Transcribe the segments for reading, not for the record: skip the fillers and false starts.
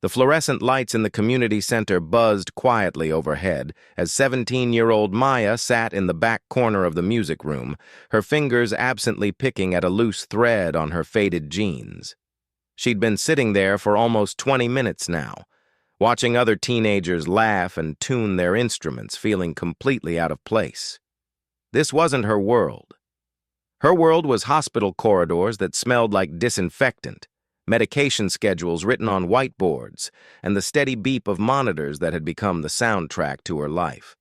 The fluorescent lights in the community center buzzed quietly overhead as 17-year-old Maya sat in the back corner of the music room, her fingers absently picking at a loose thread on her faded jeans. She'd been sitting there for almost 20 minutes now, watching other teenagers laugh and tune their instruments, feeling completely out of place. This wasn't her world. Her world was hospital corridors that smelled like disinfectant, medication schedules written on whiteboards, and the steady beep of monitors that had become the soundtrack to her life.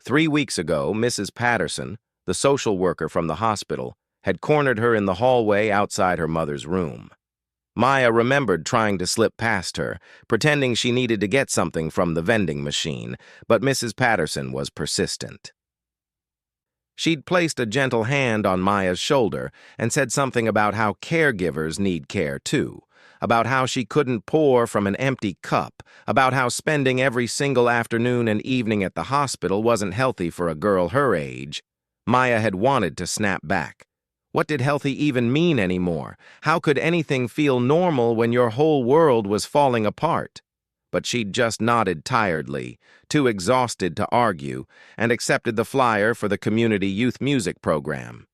3 weeks ago, Mrs. Patterson, the social worker from the hospital, had cornered her in the hallway outside her mother's room. Maya remembered trying to slip past her, pretending she needed to get something from the vending machine, but Mrs. Patterson was persistent. She'd placed a gentle hand on Maya's shoulder and said something about how caregivers need care too, about how she couldn't pour from an empty cup, about how spending every single afternoon and evening at the hospital wasn't healthy for a girl her age. Maya had wanted to snap back. What did healthy even mean anymore? How could anything feel normal when your whole world was falling apart? But she'd just nodded tiredly, too exhausted to argue, and accepted the flyer for the community youth music program.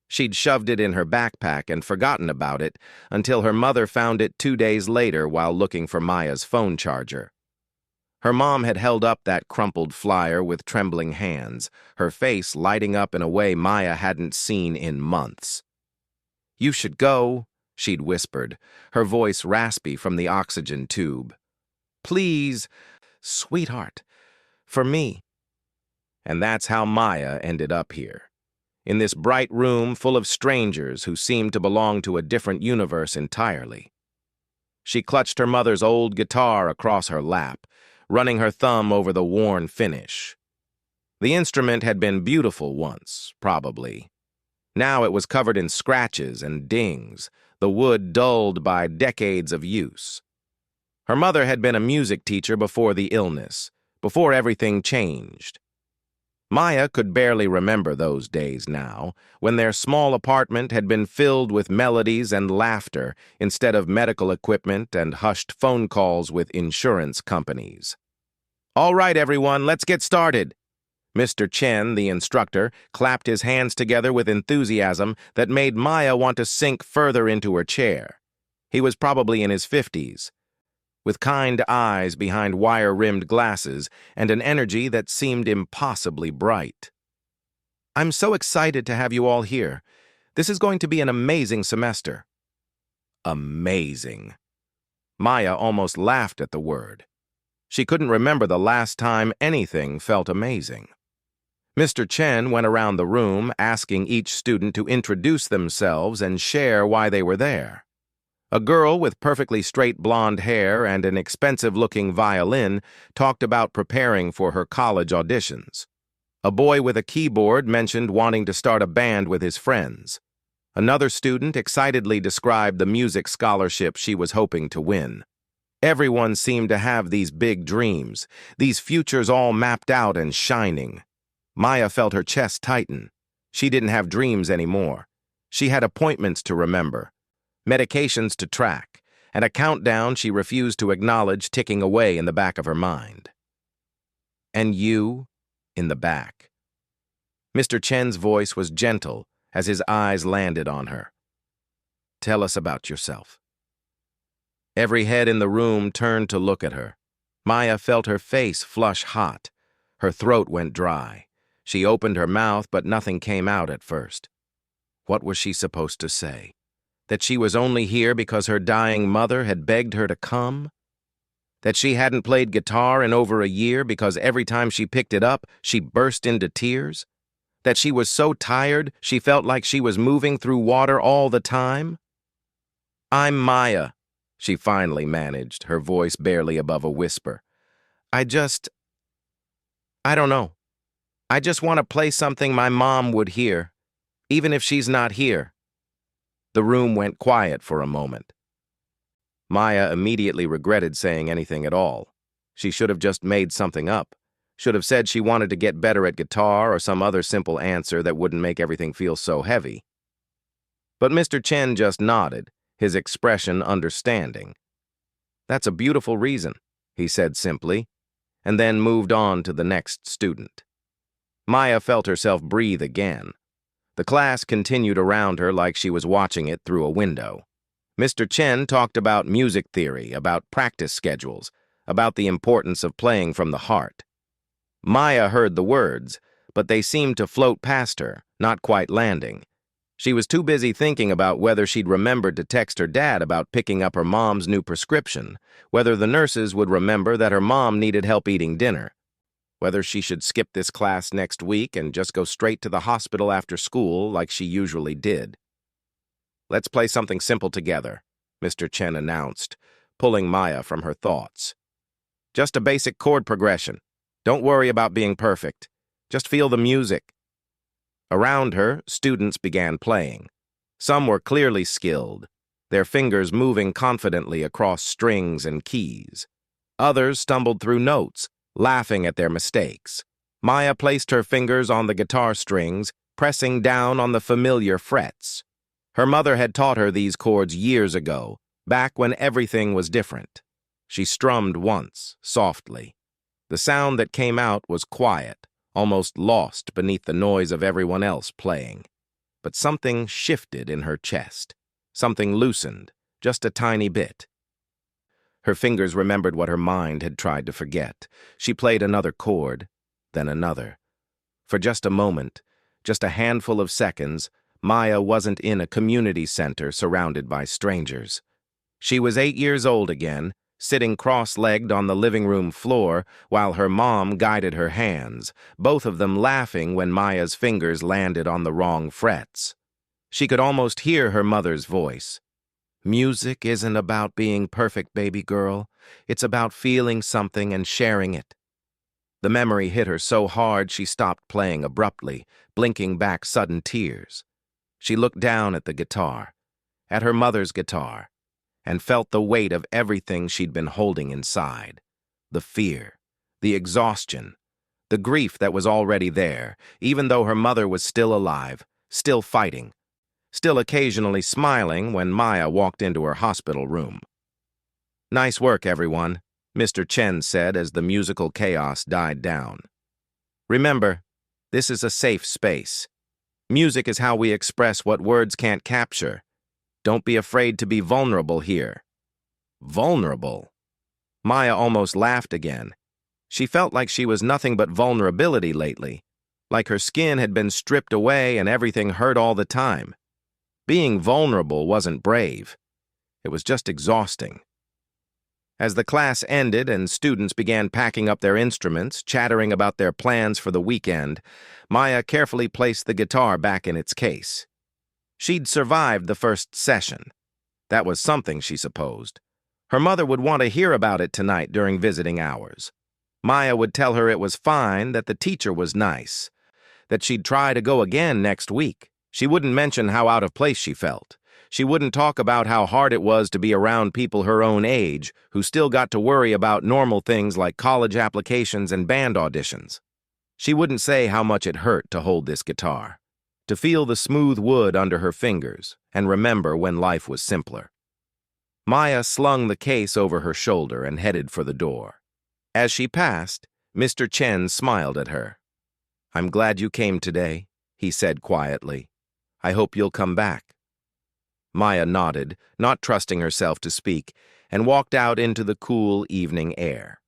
She'd shoved it in her backpack and forgotten about it until her mother found it 2 days later while looking for Maya's phone charger. Her mom had held up that crumpled flyer with trembling hands, her face lighting up in a way Maya hadn't seen in months. "You should go," she'd whispered, her voice raspy from the oxygen tube. "Please, sweetheart, for me." And that's how Maya ended up here, in this bright room full of strangers who seemed to belong to a different universe entirely. She clutched her mother's old guitar across her lap, running her thumb over the worn finish. The instrument had been beautiful once, probably. Now it was covered in scratches and dings, the wood dulled by decades of use. Her mother had been a music teacher before the illness, before everything changed. Maya could barely remember those days now, when their small apartment had been filled with melodies and laughter instead of medical equipment and hushed phone calls with insurance companies. "All right, everyone, let's get started." Mr. Chen, the instructor, clapped his hands together with enthusiasm that made Maya want to sink further into her chair. He was probably in his 50s. With kind eyes behind wire-rimmed glasses and an energy that seemed impossibly bright. "I'm so excited to have you all here. This is going to be an amazing semester." Amazing. Maya almost laughed at the word. She couldn't remember the last time anything felt amazing. Mr. Chen went around the room asking each student to introduce themselves and share why they were there. A girl with perfectly straight blonde hair and an expensive-looking violin talked about preparing for her college auditions. A boy with a keyboard mentioned wanting to start a band with his friends. Another student excitedly described the music scholarship she was hoping to win. Everyone seemed to have these big dreams, these futures all mapped out and shining. Maya felt her chest tighten. She didn't have dreams anymore. She had appointments to remember, medications to track, and a countdown she refused to acknowledge ticking away in the back of her mind. "And you?" in the back. Mr. Chen's voice was gentle as his eyes landed on her. "Tell us about yourself." Every head in the room turned to look at her. Maya felt her face flush hot. Her throat went dry. She opened her mouth, but nothing came out at first. What was she supposed to say? That she was only here because her dying mother had begged her to come? That she hadn't played guitar in over a year because every time she picked it up, she burst into tears? That she was so tired she felt like she was moving through water all the time? "I'm Maya," she finally managed, her voice barely above a whisper. I don't know. I just want to play something my mom would hear, even if she's not here." The room went quiet for a moment. Maya immediately regretted saying anything at all. She should have just made something up, should have said she wanted to get better at guitar or some other simple answer that wouldn't make everything feel so heavy. But Mr. Chen just nodded, his expression understanding. "That's a beautiful reason," he said simply, and then moved on to the next student. Maya felt herself breathe again. The class continued around her like she was watching it through a window. Mr. Chen talked about music theory, about practice schedules, about the importance of playing from the heart. Maya heard the words, but they seemed to float past her, not quite landing. She was too busy thinking about whether she'd remembered to text her dad about picking up her mom's new prescription, whether the nurses would remember that her mom needed help eating dinner, whether she should skip this class next week and just go straight to the hospital after school like she usually did. "Let's play something simple together," Mr. Chen announced, pulling Maya from her thoughts. "Just a basic chord progression. Don't worry about being perfect. Just feel the music." Around her, students began playing. Some were clearly skilled, their fingers moving confidently across strings and keys. Others stumbled through notes, laughing at their mistakes. Maya placed her fingers on the guitar strings, pressing down on the familiar frets. Her mother had taught her these chords years ago, back when everything was different. She strummed once, softly. The sound that came out was quiet, almost lost beneath the noise of everyone else playing. But something shifted in her chest. Something loosened, just a tiny bit. Her fingers remembered what her mind had tried to forget. She played another chord, then another. For just a moment, just a handful of seconds, Maya wasn't in a community center surrounded by strangers. She was 8 years old again, sitting cross-legged on the living room floor while her mom guided her hands, both of them laughing when Maya's fingers landed on the wrong frets. She could almost hear her mother's voice. "Music isn't about being perfect, baby girl. It's about feeling something and sharing it." The memory hit her so hard she stopped playing abruptly, blinking back sudden tears. She looked down at the guitar, at her mother's guitar, and felt the weight of everything she'd been holding inside. The fear, the exhaustion, the grief that was already there, even though her mother was still alive, still fighting, still occasionally smiling when Maya walked into her hospital room. "Nice work, everyone," Mr. Chen said as the musical chaos died down. "Remember, this is a safe space. Music is how we express what words can't capture. Don't be afraid to be vulnerable here." Vulnerable? Maya almost laughed again. She felt like she was nothing but vulnerability lately, like her skin had been stripped away and everything hurt all the time. Being vulnerable wasn't brave. It was just exhausting. As the class ended and students began packing up their instruments, chattering about their plans for the weekend, Maya carefully placed the guitar back in its case. She'd survived the first session. That was something, she supposed. Her mother would want to hear about it tonight during visiting hours. Maya would tell her it was fine, that the teacher was nice, that she'd try to go again next week. She wouldn't mention how out of place she felt. She wouldn't talk about how hard it was to be around people her own age who still got to worry about normal things like college applications and band auditions. She wouldn't say how much it hurt to hold this guitar, to feel the smooth wood under her fingers, and remember when life was simpler. Maya slung the case over her shoulder and headed for the door. As she passed, Mr. Chen smiled at her. "I'm glad you came today," he said quietly. "I hope you'll come back." Maya nodded, not trusting herself to speak, and walked out into the cool evening air.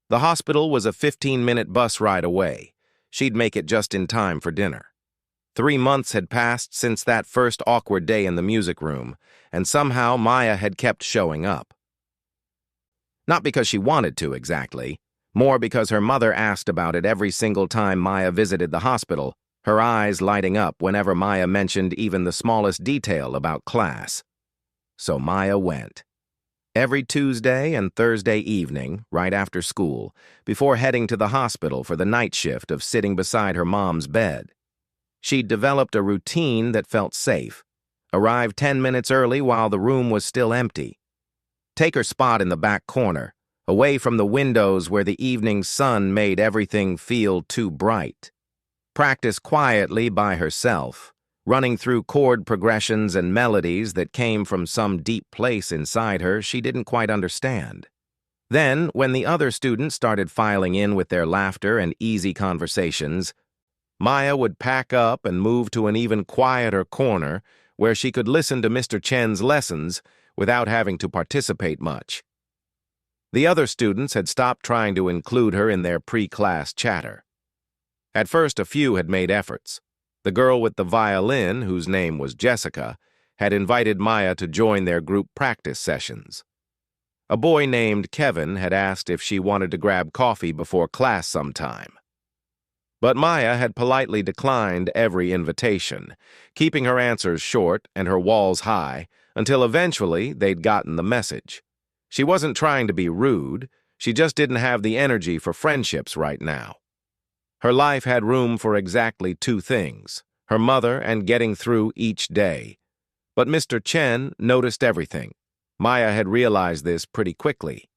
The hospital was a 15-minute bus ride away. She'd make it just in time for dinner. 3 months had passed since that first awkward day in the music room, and somehow Maya had kept showing up. Not because she wanted to, exactly. More because her mother asked about it every single time Maya visited the hospital, her eyes lighting up whenever Maya mentioned even the smallest detail about class. So Maya went. Every Tuesday and Thursday evening, right after school, before heading to the hospital for the night shift of sitting beside her mom's bed. She'd developed a routine that felt safe. Arrive 10 minutes early while the room was still empty. Take her spot in the back corner, away from the windows where the evening sun made everything feel too bright. Practice quietly by herself, running through chord progressions and melodies that came from some deep place inside her she didn't quite understand. Then, when the other students started filing in with their laughter and easy conversations, Maya would pack up and move to an even quieter corner where she could listen to Mr. Chen's lessons without having to participate much. The other students had stopped trying to include her in their pre-class chatter. At first, a few had made efforts. The girl with the violin, whose name was Jessica, had invited Maya to join their group practice sessions. A boy named Kevin had asked if she wanted to grab coffee before class sometime. But Maya had politely declined every invitation, keeping her answers short and her walls high until eventually they'd gotten the message. She wasn't trying to be rude, she just didn't have the energy for friendships right now. Her life had room for exactly two things, her mother and getting through each day. But Mr. Chen noticed everything. Maya had realized this pretty quickly.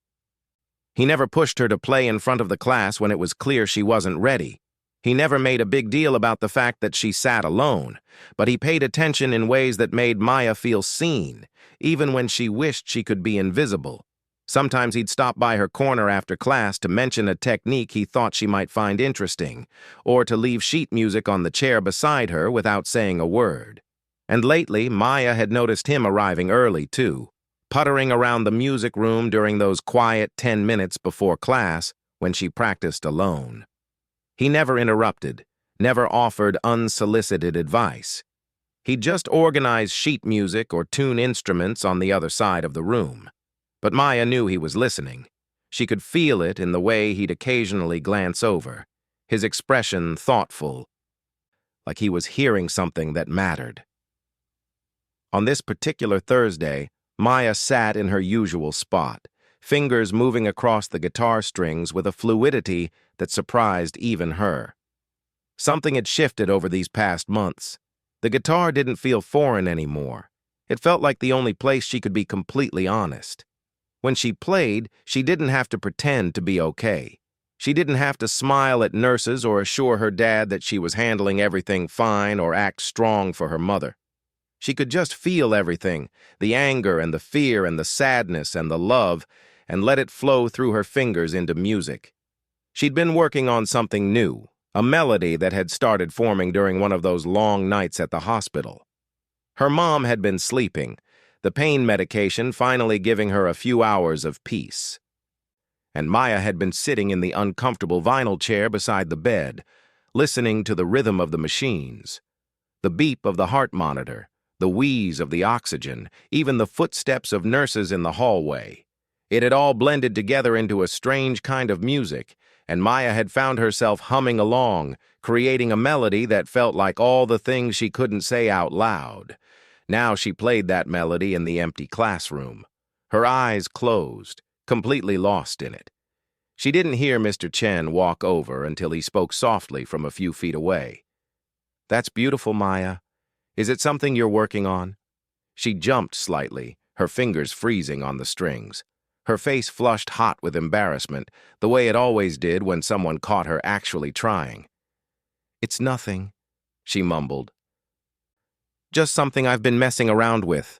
He never pushed her to play in front of the class when it was clear she wasn't ready. He never made a big deal about the fact that she sat alone, but he paid attention in ways that made Maya feel seen, even when she wished she could be invisible. Sometimes he'd stop by her corner after class to mention a technique he thought she might find interesting, or to leave sheet music on the chair beside her without saying a word. And lately, Maya had noticed him arriving early, too, puttering around the music room during those quiet 10 minutes before class when she practiced alone. He never interrupted, never offered unsolicited advice. He'd just organize sheet music or tune instruments on the other side of the room. But Maya knew he was listening. She could feel it in the way he'd occasionally glance over, his expression thoughtful, like he was hearing something that mattered. On this particular Thursday, Maya sat in her usual spot, fingers moving across the guitar strings with a fluidity that surprised even her. Something had shifted over these past months. The guitar didn't feel foreign anymore. It felt like the only place she could be completely honest. When she played, she didn't have to pretend to be okay. She didn't have to smile at nurses or assure her dad that she was handling everything fine or act strong for her mother. She could just feel everything, the anger and the fear and the sadness and the love, and let it flow through her fingers into music. She'd been working on something new, a melody that had started forming during one of those long nights at the hospital. Her mom had been sleeping, the pain medication finally giving her a few hours of peace. And Maya had been sitting in the uncomfortable vinyl chair beside the bed, listening to the rhythm of the machines, the beep of the heart monitor, the wheeze of the oxygen, even the footsteps of nurses in the hallway. It had all blended together into a strange kind of music, and Maya had found herself humming along, creating a melody that felt like all the things she couldn't say out loud. Now she played that melody in the empty classroom, her eyes closed, completely lost in it. She didn't hear Mr. Chen walk over until he spoke softly from a few feet away. "That's beautiful, Maya. Is it something you're working on?" She jumped slightly, her fingers freezing on the strings. Her face flushed hot with embarrassment, the way it always did when someone caught her actually trying. "It's nothing," she mumbled. "Just something I've been messing around with."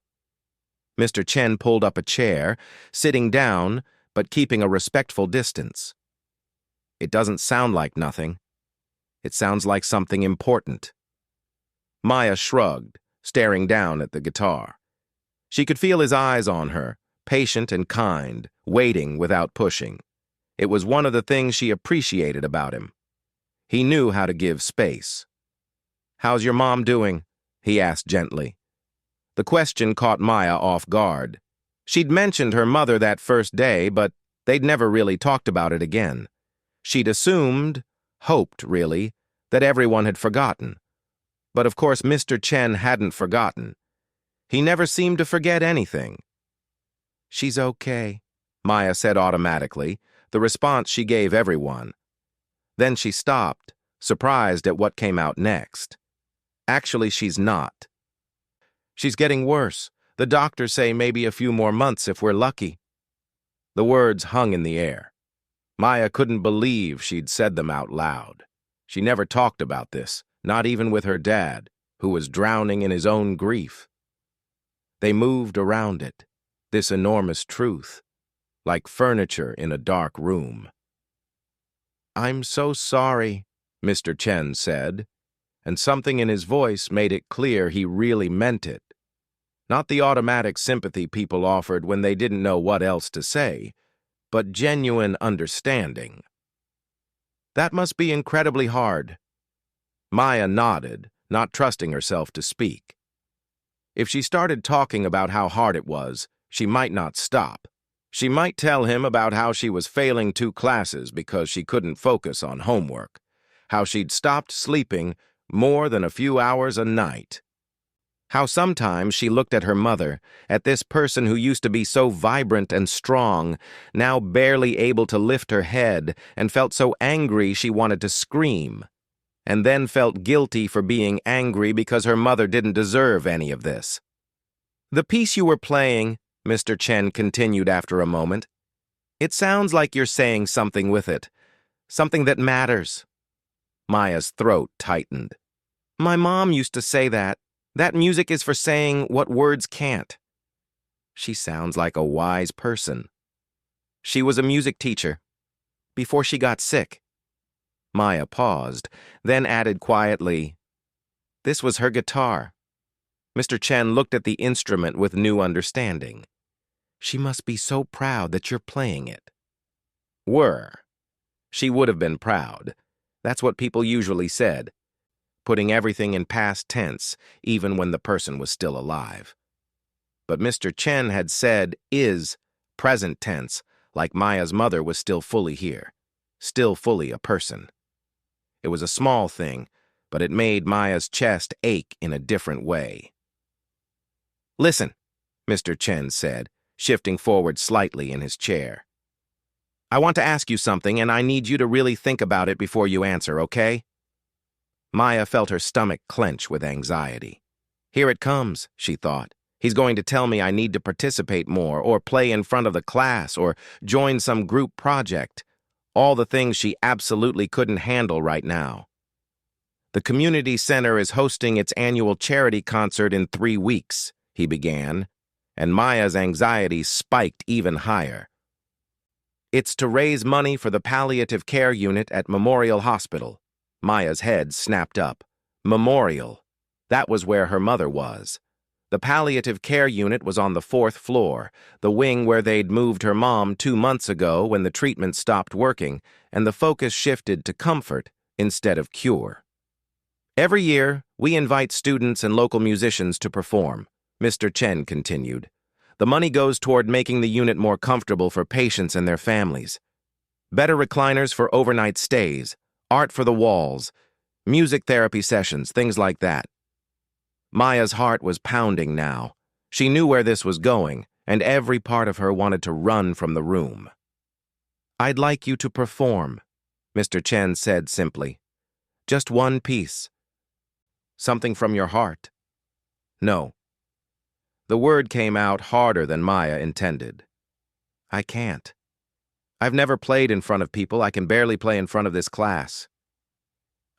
Mr. Chen pulled up a chair, sitting down, but keeping a respectful distance. "It doesn't sound like nothing. It sounds like something important." Maya shrugged, staring down at the guitar. She could feel his eyes on her, patient and kind, waiting without pushing. It was one of the things she appreciated about him. He knew how to give space. "How's your mom doing?" he asked gently. The question caught Maya off guard. She'd mentioned her mother that first day, but they'd never really talked about it again. She'd assumed, hoped really, that everyone had forgotten. But of course Mr. Chen hadn't forgotten. He never seemed to forget anything. "She's okay," Maya said automatically, the response she gave everyone. Then she stopped, surprised at what came out next. "Actually, she's not. She's getting worse. The doctors say maybe a few more months if we're lucky." The words hung in the air. Maya couldn't believe she'd said them out loud. She never talked about this, not even with her dad, who was drowning in his own grief. They moved around it, this enormous truth, like furniture in a dark room. "I'm so sorry," Mr. Chen said, and something in his voice made it clear he really meant it. Not the automatic sympathy people offered when they didn't know what else to say, but genuine understanding. "That must be incredibly hard." Maya nodded, not trusting herself to speak. If she started talking about how hard it was, she might not stop. She might tell him about how she was failing 2 classes because she couldn't focus on homework, how she'd stopped sleeping more than a few hours a night, how sometimes she looked at her mother, at this person who used to be so vibrant and strong, now barely able to lift her head, and felt so angry she wanted to scream, and then felt guilty for being angry because her mother didn't deserve any of this. "The piece you were playing," Mr. Chen continued after a moment, "it sounds like you're saying something with it, something that matters." Maya's throat tightened. "My mom used to say that. That music is for saying what words can't." She sounds like a wise person. "She was a music teacher before she got sick." Maya paused, then added quietly, "This was her guitar." Mr. Chen looked at the instrument with new understanding. "She must be so proud that you're playing it." She would have been proud. That's what people usually said, putting everything in past tense, even when the person was still alive. But Mr. Chen had said is present tense, like Maya's mother was still fully here, still fully a person. It was a small thing, but it made Maya's chest ache in a different way. "Listen," Mr. Chen said, shifting forward slightly in his chair. "I want to ask you something, and I need you to really think about it before you answer, okay?" Maya felt her stomach clench with anxiety. Here it comes, she thought. He's going to tell me I need to participate more, or play in front of the class, or join some group project. All the things she absolutely couldn't handle right now. "The community center is hosting its annual charity concert in 3 weeks, he began, and Maya's anxiety spiked even higher. "It's to raise money for the palliative care unit at Memorial Hospital." Maya's head snapped up. Memorial. That was where her mother was. The palliative care unit was on the 4th floor, the wing where they'd moved her mom 2 months ago when the treatment stopped working, and the focus shifted to comfort instead of cure. "Every year, we invite students and local musicians to perform," Mr. Chen continued. "The money goes toward making the unit more comfortable for patients and their families. Better recliners for overnight stays, art for the walls, music therapy sessions, things like that." Maya's heart was pounding now. She knew where this was going, and every part of her wanted to run from the room. "I'd like you to perform," Mr. Chen said simply. "Just one piece. Something from your heart." "No." The word came out harder than Maya intended. "I can't. I've never played in front of people. I can barely play in front of this class."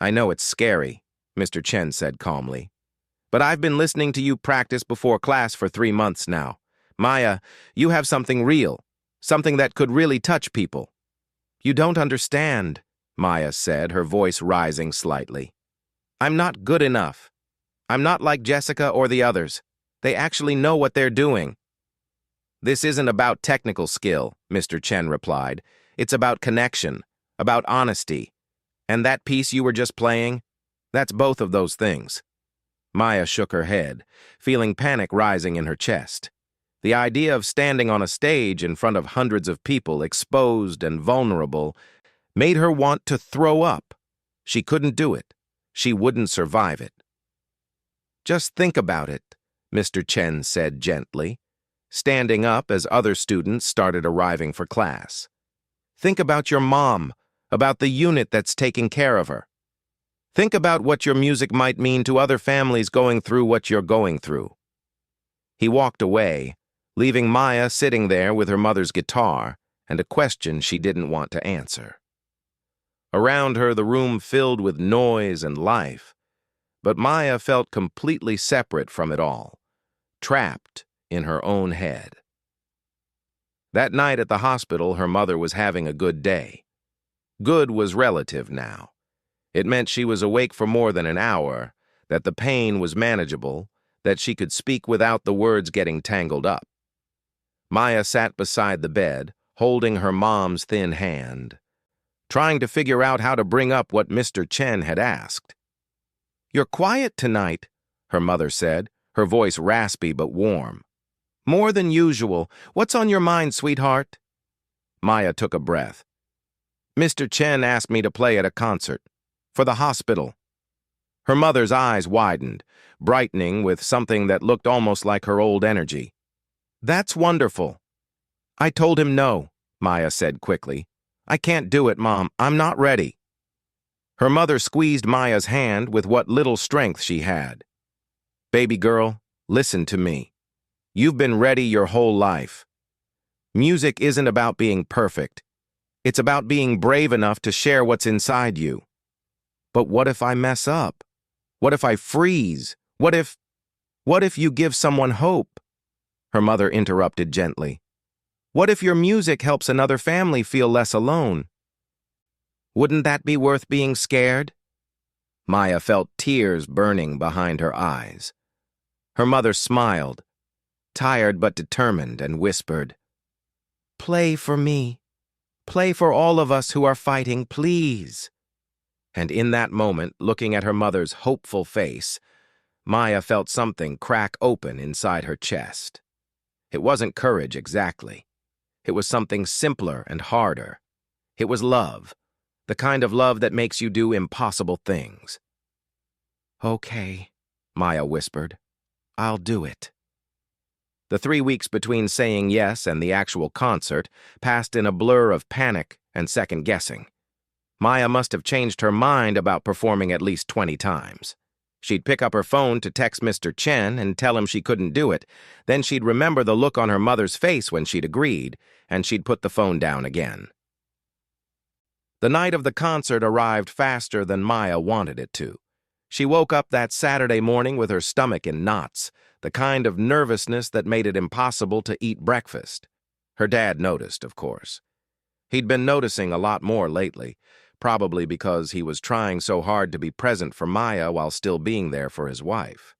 "I know it's scary," Mr. Chen said calmly. "But I've been listening to you practice before class for 3 months now. Maya, you have something real, something that could really touch people." "You don't understand," Maya said, her voice rising slightly. "I'm not good enough. I'm not like Jessica or the others. They actually know what they're doing." "This isn't about technical skill," Mr. Chen replied. "It's about connection, about honesty. And that piece you were just playing, that's both of those things." Maya shook her head, feeling panic rising in her chest. The idea of standing on a stage in front of hundreds of people, exposed and vulnerable, made her want to throw up. She couldn't do it. She wouldn't survive it. "Just think about it," Mr. Chen said gently, standing up as other students started arriving for class. "Think about your mom, about the unit that's taking care of her. Think about what your music might mean to other families going through what you're going through." He walked away, leaving Maya sitting there with her mother's guitar and a question she didn't want to answer. Around her, the room filled with noise and life, But Maya felt completely separate from it all, trapped in her own head. That night at the hospital, her mother was having a good day. Good was relative now. It meant she was awake for more than an hour, that the pain was manageable, that she could speak without the words getting tangled up. Maya sat beside the bed, holding her mom's thin hand, trying to figure out how to bring up what Mr. Chen had asked. "You're quiet tonight," her mother said, her voice raspy but warm. "More than usual. What's on your mind, sweetheart?" Maya took a breath. "Mr. Chen asked me to play at a concert. For the hospital." Her mother's eyes widened, brightening with something that looked almost like her old energy. "That's wonderful." "I told him no," Maya said quickly. "I can't do it, Mom. I'm not ready." Her mother squeezed Maya's hand with what little strength she had. "Baby girl, listen to me. You've been ready your whole life. Music isn't about being perfect. It's about being brave enough to share what's inside you. But what if I mess up? What if I freeze? What if you give someone hope?" Her mother interrupted gently. "What if your music helps another family feel less alone? Wouldn't that be worth being scared?" Maya felt tears burning behind her eyes. Her mother smiled, tired but determined, and whispered, "Play for me. Play for all of us who are fighting, please." And in that moment, looking at her mother's hopeful face, Maya felt something crack open inside her chest. It wasn't courage exactly. It was something simpler and harder. It was love, the kind of love that makes you do impossible things. "Okay," Maya whispered. "I'll do it." The 3 weeks between saying yes and the actual concert passed in a blur of panic and second-guessing. Maya must have changed her mind about performing at least 20 times. She'd pick up her phone to text Mr. Chen and tell him she couldn't do it. Then she'd remember the look on her mother's face when she'd agreed, and she'd put the phone down again. The night of the concert arrived faster than Maya wanted it to. She woke up that Saturday morning with her stomach in knots, the kind of nervousness that made it impossible to eat breakfast. Her dad noticed, of course. He'd been noticing a lot more lately, probably because he was trying so hard to be present for Maya while still being there for his wife.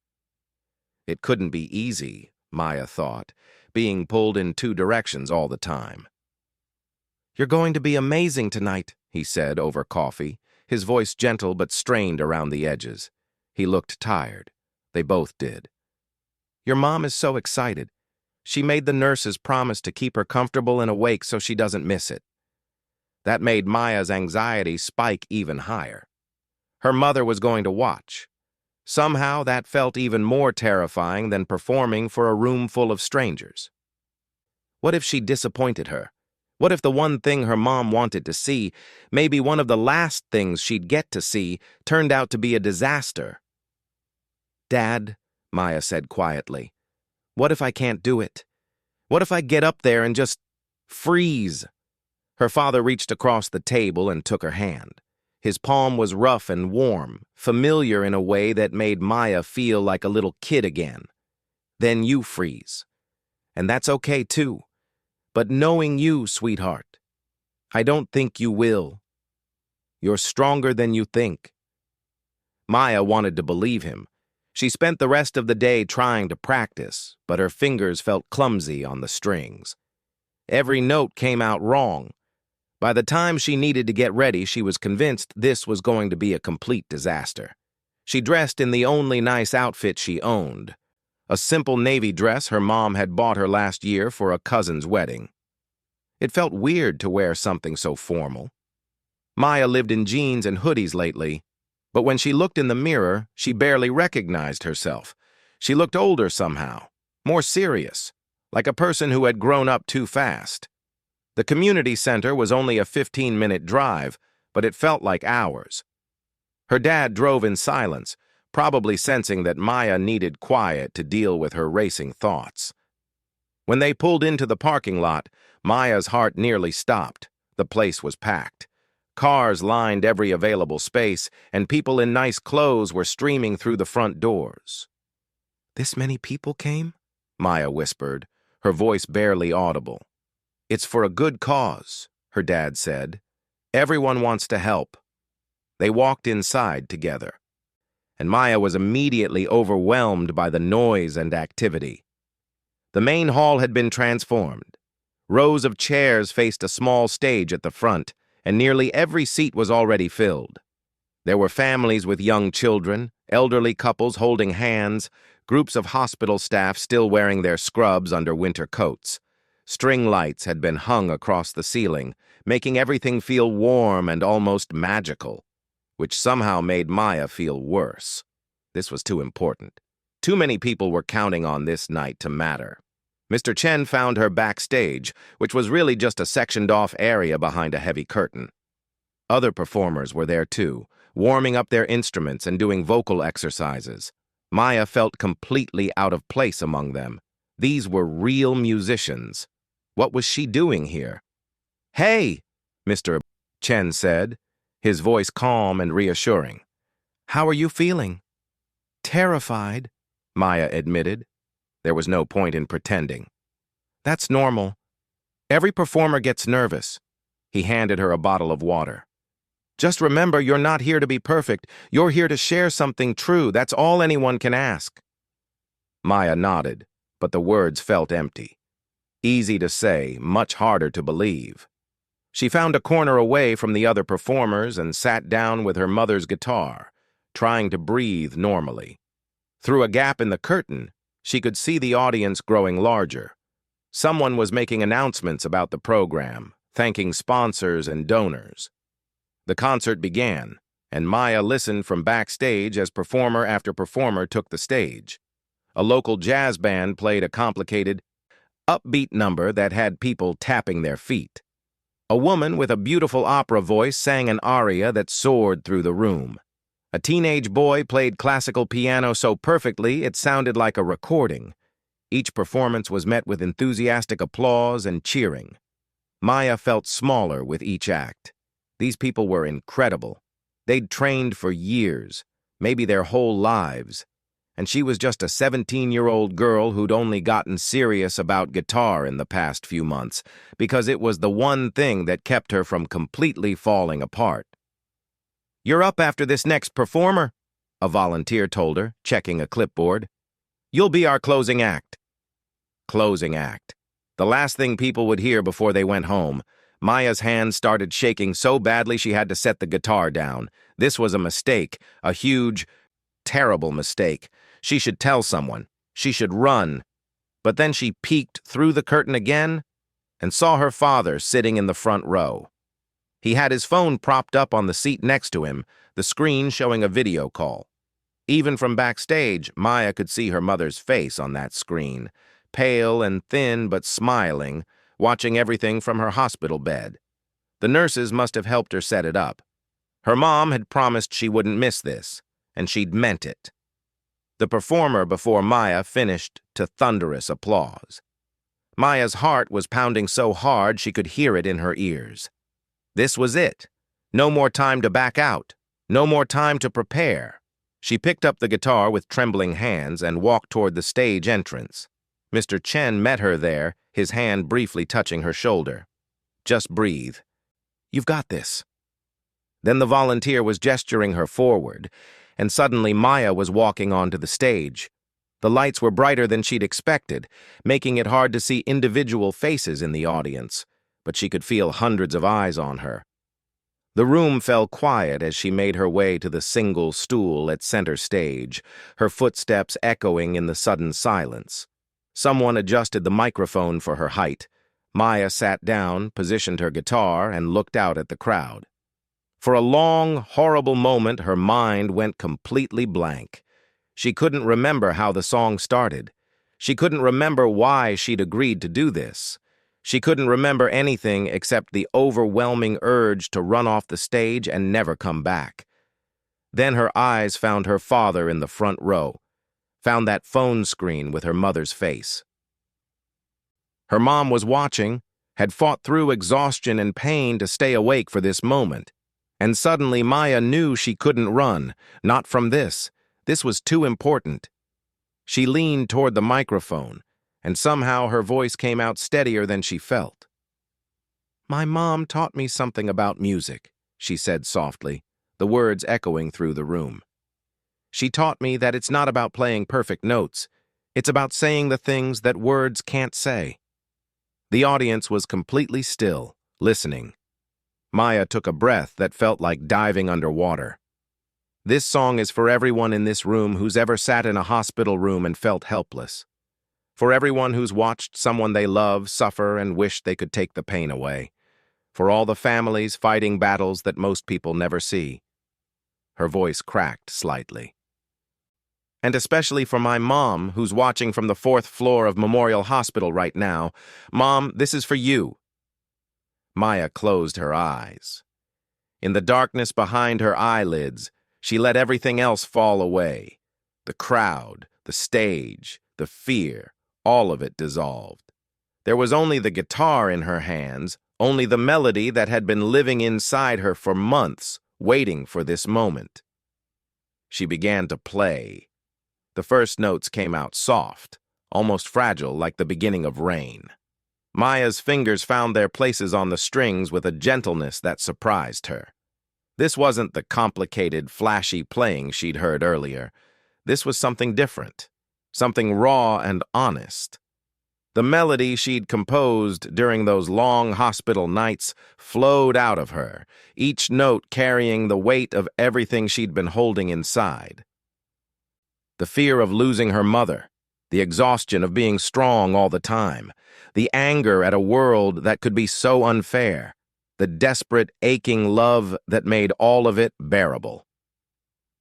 It couldn't be easy, Maya thought, being pulled in 2 directions all the time. "You're going to be amazing tonight," he said over coffee, his voice gentle but strained around the edges. He looked tired. They both did. "Your mom is so excited. She made the nurses promise to keep her comfortable and awake so she doesn't miss it." That made Maya's anxiety spike even higher. Her mother was going to watch. Somehow that felt even more terrifying than performing for a room full of strangers. What if she disappointed her? What if the one thing her mom wanted to see, maybe one of the last things she'd get to see, turned out to be a disaster? "Dad," Maya said quietly, "what if I can't do it? What if I get up there and just freeze?" Her father reached across the table and took her hand. His palm was rough and warm, familiar in a way that made Maya feel like a little kid again. "Then you freeze. And that's okay too. But knowing you, sweetheart, I don't think you will. You're stronger than you think." Maya wanted to believe him. She spent the rest of the day trying to practice, but her fingers felt clumsy on the strings. Every note came out wrong. By the time she needed to get ready, she was convinced this was going to be a complete disaster. She dressed in the only nice outfit she owned, a simple navy dress her mom had bought her last year for a cousin's wedding. It felt weird to wear something so formal. Maya lived in jeans and hoodies lately, but when she looked in the mirror, she barely recognized herself. She looked older somehow, more serious, like a person who had grown up too fast. The community center was only a 15-minute drive, but it felt like hours. Her dad drove in silence, probably sensing that Maya needed quiet to deal with her racing thoughts. When they pulled into the parking lot, Maya's heart nearly stopped. The place was packed. Cars lined every available space, and people in nice clothes were streaming through the front doors. "This many people came?" Maya whispered, her voice barely audible. "It's for a good cause," her dad said. "Everyone wants to help." They walked inside together, and Maya was immediately overwhelmed by the noise and activity. The main hall had been transformed. Rows of chairs faced a small stage at the front, and nearly every seat was already filled. There were families with young children, elderly couples holding hands, groups of hospital staff still wearing their scrubs under winter coats. String lights had been hung across the ceiling, making everything feel warm and almost magical, which somehow made Maya feel worse. This was too important. Too many people were counting on this night to matter. Mr. Chen found her backstage, which was really just a sectioned-off area behind a heavy curtain. Other performers were there too, warming up their instruments and doing vocal exercises. Maya felt completely out of place among them. These were real musicians. What was she doing here? "Hey," Mr. Chen said, his voice calm and reassuring. "How are you feeling?" "Terrified," Maya admitted. There was no point in pretending. "That's normal. Every performer gets nervous." He handed her a bottle of water. "Just remember, you're not here to be perfect. You're here to share something true. That's all anyone can ask." Maya nodded, but the words felt empty. Easy to say, much harder to believe. She found a corner away from the other performers and sat down with her mother's guitar, trying to breathe normally. Through a gap in the curtain, she could see the audience growing larger. Someone was making announcements about the program, thanking sponsors and donors. The concert began, and Maya listened from backstage as performer after performer took the stage. A local jazz band played a complicated, upbeat number that had people tapping their feet. A woman with a beautiful opera voice sang an aria that soared through the room. A teenage boy played classical piano so perfectly it sounded like a recording. Each performance was met with enthusiastic applause and cheering. Maya felt smaller with each act. These people were incredible. They'd trained for years, maybe their whole lives, and she was just a 17-year-old girl who'd only gotten serious about guitar in the past few months because it was the one thing that kept her from completely falling apart. "You're up after this next performer," a volunteer told her, checking a clipboard. "You'll be our closing act." Closing act. The last thing people would hear before they went home. Maya's hands started shaking so badly she had to set the guitar down. This was a mistake, a huge, terrible mistake. She should tell someone. She should run. But then she peeked through the curtain again and saw her father sitting in the front row. He had his phone propped up on the seat next to him, the screen showing a video call. Even from backstage, Maya could see her mother's face on that screen, pale and thin but smiling, watching everything from her hospital bed. The nurses must have helped her set it up. Her mom had promised she wouldn't miss this, and she'd meant it. The performer before Maya finished to thunderous applause. Maya's heart was pounding so hard she could hear it in her ears. This was it. No more time to back out. No more time to prepare. She picked up the guitar with trembling hands and walked toward the stage entrance. Mr. Chen met her there, his hand briefly touching her shoulder. "Just breathe. You've got this." Then the volunteer was gesturing her forward, and suddenly Maya was walking onto the stage. The lights were brighter than she'd expected, making it hard to see individual faces in the audience, but she could feel hundreds of eyes on her. The room fell quiet as she made her way to the single stool at center stage, her footsteps echoing in the sudden silence. Someone adjusted the microphone for her height. Maya sat down, positioned her guitar, and looked out at the crowd. For a long, horrible moment, her mind went completely blank. She couldn't remember how the song started. She couldn't remember why she'd agreed to do this. She couldn't remember anything except the overwhelming urge to run off the stage and never come back. Then her eyes found her father in the front row, found that phone screen with her mother's face. Her mom was watching, had fought through exhaustion and pain to stay awake for this moment. And suddenly Maya knew she couldn't run, not from this. This was too important. She leaned toward the microphone, and somehow her voice came out steadier than she felt. "My mom taught me something about music," she said softly, the words echoing through the room. "She taught me that it's not about playing perfect notes. It's about saying the things that words can't say." The audience was completely still, listening. Maya took a breath that felt like diving underwater. This song is for everyone in this room who's ever sat in a hospital room and felt helpless. For everyone who's watched someone they love suffer and wished they could take the pain away. For all the families fighting battles that most people never see. Her voice cracked slightly. And especially for my mom, who's watching from the 4th floor of Memorial Hospital right now. Mom, this is for you. Maya closed her eyes. In the darkness behind her eyelids, she let everything else fall away. The crowd, the stage, the fear, all of it dissolved. There was only the guitar in her hands, only the melody that had been living inside her for months, waiting for this moment. She began to play. The first notes came out soft, almost fragile like the beginning of rain. Maya's fingers found their places on the strings with a gentleness that surprised her. This wasn't the complicated, flashy playing she'd heard earlier. This was something different, something raw and honest. The melody she'd composed during those long hospital nights flowed out of her, each note carrying the weight of everything she'd been holding inside. The fear of losing her mother, the exhaustion of being strong all the time, the anger at a world that could be so unfair, the desperate, aching love that made all of it bearable.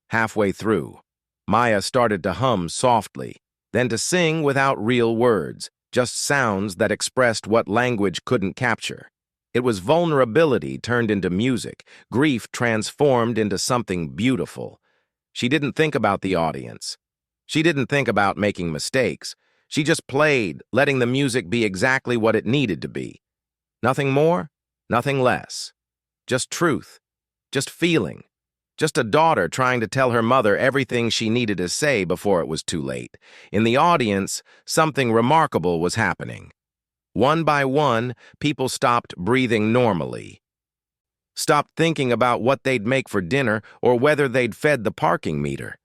Halfway through, Maya started to hum softly, then to sing without real words, just sounds that expressed what language couldn't capture. It was vulnerability turned into music, grief transformed into something beautiful. She didn't think about the audience. She didn't think about making mistakes. She just played, letting the music be exactly what it needed to be. Nothing more, nothing less. Just truth, just feeling. Just a daughter trying to tell her mother everything she needed to say before it was too late. In the audience, something remarkable was happening. One by one, people stopped breathing normally. Stopped thinking about what they'd make for dinner or whether they'd fed the parking meter.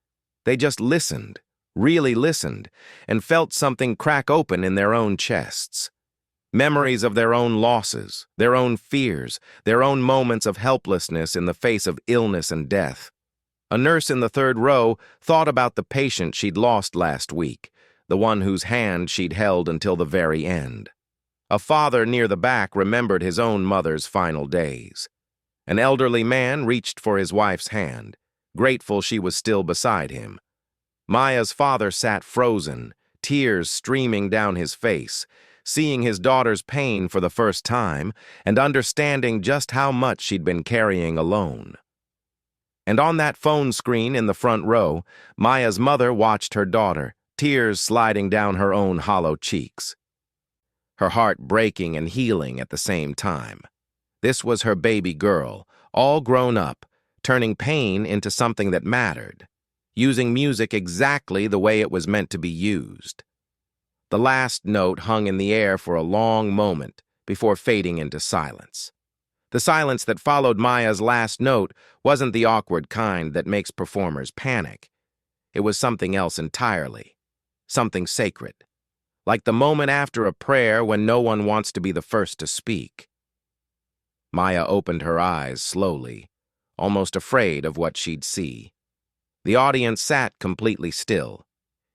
They just listened, really listened, and felt something crack open in their own chests. Memories of their own losses, their own fears, their own moments of helplessness in the face of illness and death. A nurse in the 3rd row thought about the patient she'd lost last week, the one whose hand she'd held until the very end. A father near the back remembered his own mother's final days. An elderly man reached for his wife's hand, grateful she was still beside him. Maya's father sat frozen, tears streaming down his face, seeing his daughter's pain for the first time and understanding just how much she'd been carrying alone. And on that phone screen in the front row, Maya's mother watched her daughter, tears sliding down her own hollow cheeks. Her heart breaking and healing at the same time. This was her baby girl, all grown up, turning pain into something that mattered, using music exactly the way it was meant to be used. The last note hung in the air for a long moment before fading into silence. The silence that followed Maya's last note wasn't the awkward kind that makes performers panic. It was something else entirely, something sacred, like the moment after a prayer when no one wants to be the first to speak. Maya opened her eyes slowly, almost afraid of what she'd see. The audience sat completely still.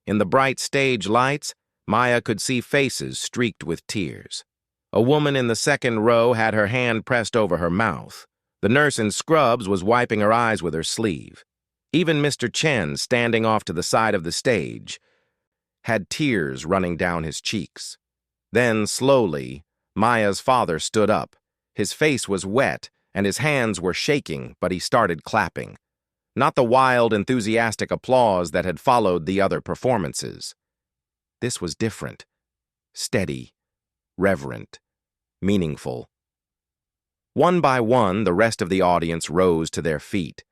In the bright stage lights, Maya could see faces streaked with tears. A woman in the 2nd row had her hand pressed over her mouth. The nurse in scrubs was wiping her eyes with her sleeve. Even Mr. Chen, standing off to the side of the stage, had tears running down his cheeks. Then, slowly, Maya's father stood up. His face was wet, and his hands were shaking, but he started clapping. Not the wild, enthusiastic applause that had followed the other performances. This was different, steady, reverent, meaningful. One by one, the rest of the audience rose to their feet.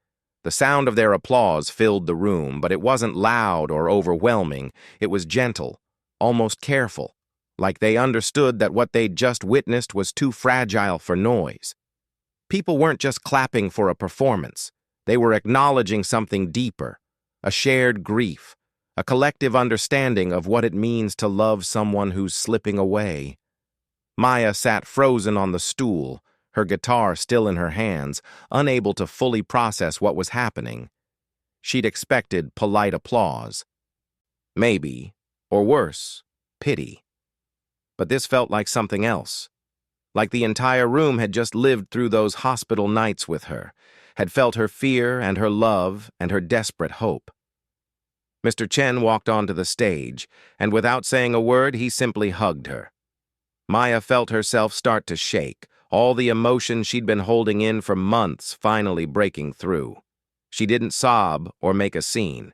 The sound of their applause filled the room, but it wasn't loud or overwhelming. It was gentle, almost careful, like they understood that what they'd just witnessed was too fragile for noise. People weren't just clapping for a performance. They were acknowledging something deeper, a shared grief, a collective understanding of what it means to love someone who's slipping away. Maya sat frozen on the stool, her guitar still in her hands, unable to fully process what was happening. She'd expected polite applause. Maybe, or worse, pity. But this felt like something else. Like the entire room had just lived through those hospital nights with her, had felt her fear and her love and her desperate hope. Mr. Chen walked onto the stage, and without saying a word, he simply hugged her. Maya felt herself start to shake, all the emotion she'd been holding in for months finally breaking through. She didn't sob or make a scene.